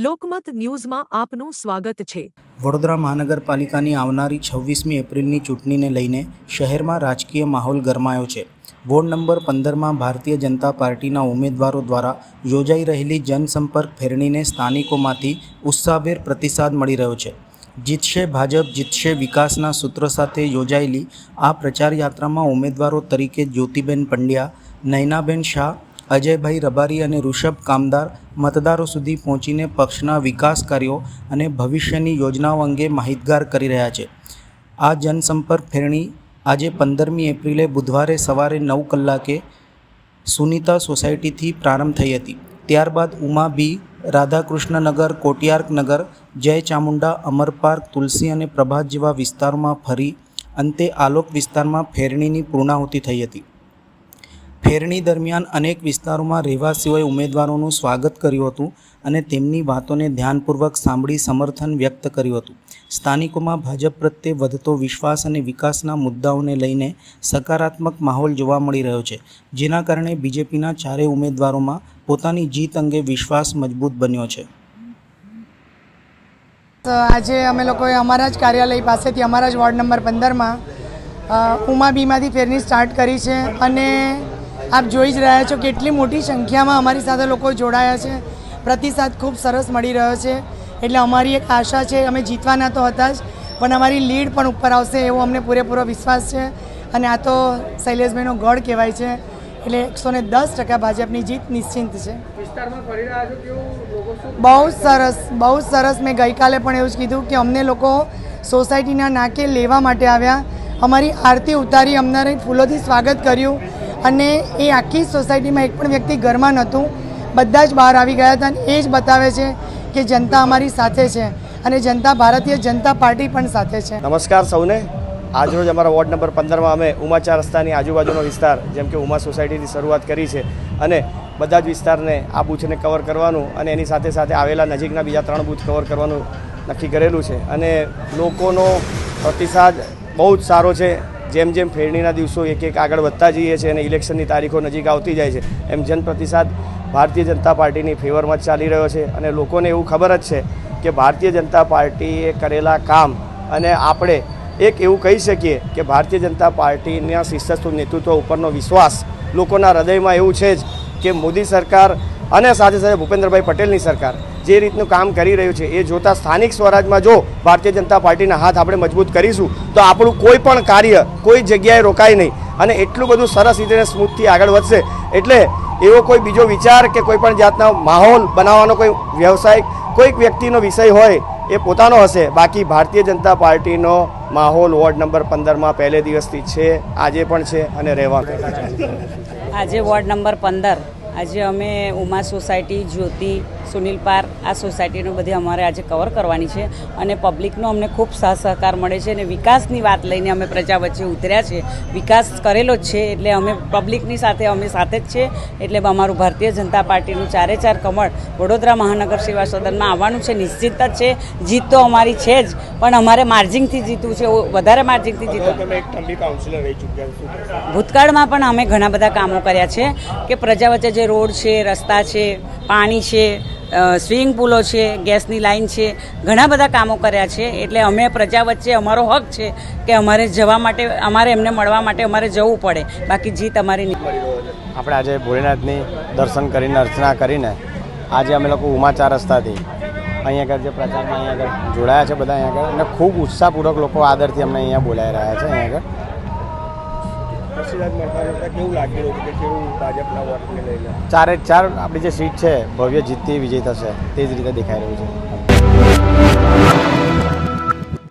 લોકમત ન્યૂઝમાં આપનું સ્વાગત છે। વડોદરા મહાનગરપાલિકાની આવનારી 26મી એપ્રિલની ચૂંટણીને લઈને શહેરમાં રાજકીય માહોલ ગરમાયો છે। વોર્ડ નંબર 15માં ભારતીય જનતા પાર્ટીના ઉમેદવારો દ્વારા યોજાઈ રહેલી જનસંપર્ક ફેરણીને સ્થાનિકોમાંથી ઉત્સાહભેર પ્રતિસાદ મળી રહ્યો છે। જીતશે ભાજપ, જીતશે વિકાસના સૂત્ર સાથે યોજાયેલી આ પ્રચાર યાત્રામાં ઉમેદવારો તરીકે જ્યોતિબેન પંડ્યા, નયનાબેન શાહ, અજયભાઈ રબારી અને ઋષભ કામદાર મતદારો સુધી પહોંચીને પક્ષના વિકાસ કાર્યો અને ભવિષ્યની યોજનાઓ અંગે માહિતગાર કરી રહ્યા છે। આ જનસંપર્ક ફેરણી આજે 15મી એપ્રિલે બુધવારે સવારે 9 કલાકે સુનીતા સોસાયટીથી પ્રારંભ થઈ હતી। ત્યારબાદ ઉમા બી, રાધાકૃષ્ણનગર, કોટિયાર્કનગર, જય ચામુંડા, અમરપાર્ક, તુલસી અને પ્રભાત જેવા વિસ્તારોમાં ફરી અંતે આલોક વિસ્તારમાં ફેરણીની પૂર્ણાહુતિ થઈ હતી। ફેરણી દરમિયાન અનેક વિસ્તારોમાં રહેવાસીઓએ ઉમેદવારોનું સ્વાગત કર્યું હતું અને તેમની વાતોને ધ્યાનપૂર્વક સાંભળી સમર્થન વ્યક્ત કર્યું હતું। સ્થાનિકોમાં ભાજપ પ્રત્યે વધતો વિશ્વાસ અને વિકાસના મુદ્દાઓને લઈને સકારાત્મક માહોલ જોવા મળી રહ્યો છે, જેના કારણે બીજેપીના ચારેય ઉમેદવારોમાં પોતાની જીત અંગે વિશ્વાસ મજબૂત બન્યો છે। આજે અમે લોકોએ અમારા જ કાર્યાલય પાસેથી અમારા જ વોર્ડ નંબર 15માં ઉમા બીમાંથી ફેરણી સ્ટાર્ટ કરી છે અને આપ જોઈ જ રહ્યા છો કેટલી મોટી સંખ્યામાં અમારી સાથે લોકો જોડાયા છે। પ્રતિસાદ ખૂબ સરસ મળી રહ્યો છે, એટલે અમારી એક આશા છે, અમે જીતવાના તો હતા જ પણ અમારી લીડ પણ ઉપર આવશે એવો અમને પૂરેપૂરો વિશ્વાસ છે અને આ તો શૈલેષભાઈનો ગઢ કહેવાય છે, એટલે 110% ભાજપની જીત નિશ્ચિંત છે। બહુ સરસ। મેં ગઈકાલે પણ એવું જ કીધું કે અમને લોકો સોસાયટીના નાકે લેવા માટે આવ્યા, અમારી આરતી ઉતારી, અમને ફૂલોથી સ્વાગત કર્યું અને એ આખી સોસાયટીમાં એક પણ વ્યક્તિ ઘરમાં નહોતું, બધા જ બહાર આવી ગયા હતા અને એ જ બતાવે છે કે જનતા અમારી સાથે છે અને જનતા ભારતીય જનતા પાર્ટી પણ સાથે છે। નમસ્કાર સૌને। આજરોજ અમારા વોર્ડ નંબર 15માં અમે ઉમા 4 રસ્તાની આજુબાજુનો વિસ્તાર જેમ કે ઉમા સોસાયટીથી શરૂઆત કરી છે અને બધા જ વિસ્તારને આ બૂથને કવર કરવાનું અને એની સાથે સાથે આવેલા નજીકના બીજા 3 બૂથ કવર કરવાનું નક્કી કરેલું છે અને લોકોનો પ્રતિસાદ બહુ જ સારો છે। જેમ જેમ ફેરણીના દિવસો એક એક આગળ વધતા જઈએ છીએ અને ઇલેક્શનની તારીખો નજીક આવતી જાય છે એમ જન પ્રતિસાદ ભારતીય જનતા પાર્ટીની ફેવરમાં જ ચાલી રહ્યો છે અને લોકોને એવું ખબર જ છે કે ભારતીય જનતા પાર્ટીએ કરેલા કામ અને આપણે એક એવું કહી શકીએ કે ભારતીય જનતા પાર્ટીના શિસ્તસ્થ નેતૃત્વ ઉપરનો વિશ્વાસ લોકોના હૃદયમાં એવું છે જ કે મોદી સરકાર અને સાથે સાથે ભૂપેન્દ્રભાઈ પટેલની સરકાર જે રીતનું કામ કરી રહ્યું છે એ જોતાં સ્થાનિક સ્વરાજમાં જો ભારતીય જનતા પાર્ટીના હાથ આપણે મજબૂત કરીશું તો આપણું કોઈ પણ કાર્ય કોઈ જગ્યાએ રોકાય નહીં અને એટલું બધું સરસ રીતે સ્મૂથથી આગળ વધશે। એટલે એવો કોઈ બીજો વિચાર કે કોઈ પણ જાતનો માહોલ બનાવવાનો કોઈ વ્યવસાય કોઈક વ્યક્તિનો વિષય હોય એ પોતાનો હશે, બાકી ભારતીય જનતા પાર્ટીનો માહોલ વોર્ડ નંબર 15માં પહેલે દિવસથી છે, આજે પણ છે અને રહેવાનો। આજે વોર્ડ નંબર 15 આજે અમે ઉમા સોસાયટી, જ્યોતિ, સુનિલ પાર્ક આ સોસાયટીનું બધી અમારે આજે કવર કરવાની છે અને પબ્લિકનો અમને ખૂબ સાથ સહકાર મળે છે અને વિકાસની વાત લઈને અમે પ્રજા વચ્ચે ઉતર્યા છે। વિકાસ કરેલો જ છે એટલે અમે પબ્લિકની સાથે અમે સાથે જ છે, એટલે અમારું ભારતીય જનતા પાર્ટીનું 4 કમળ વડોદરા મહાનગર સેવા સદનમાં આવવાનું છે, નિશ્ચિત જ છે। જીત તો અમારી છે જ પણ અમારે માર્જિનથી જીતવું છે, વધારે માર્જિનથી જીતવું। ભૂતકાળમાં પણ અમે ઘણા બધા કામો કર્યા છે કે પ્રજા વચ્ચે જે રોડ છે, રસ્તા છે, પાણી છે, સ્વિમિંગ પુલો છે, ગેસની લાઈન છે, ઘણા બધા કામો કર્યા છે, એટલે અમે પ્રજા વચ્ચે અમારો હક છે કે અમારે જવા માટે અમારે એમને મળવા માટે અમારે જવું પડે, બાકી જીત અમારી નહીં। આપણે આજે ભોલેનાથની દર્શન કરીને અર્ચના કરીને આજે અમે લોકો ઉમા 4 રસ્તાથી અહીંયા આગળ જે પ્રચારમાં અહીંયા આગળ જોડાયા છે બધા અહીંયા આગળ અને ખૂબ ઉત્સાહપૂર્વક લોકો આદરથી અમને અહીંયા બોલાવી રહ્યા છે। અહીંયા આગળ કેવું લાગી રહ્યું છે કે કેવું ભાજપના વોટને લઈને 4 આપણી જે સીટ છે ભવ્ય જીતથી વિજય થશે તે જ રીતે દેખાઈ રહ્યું છે।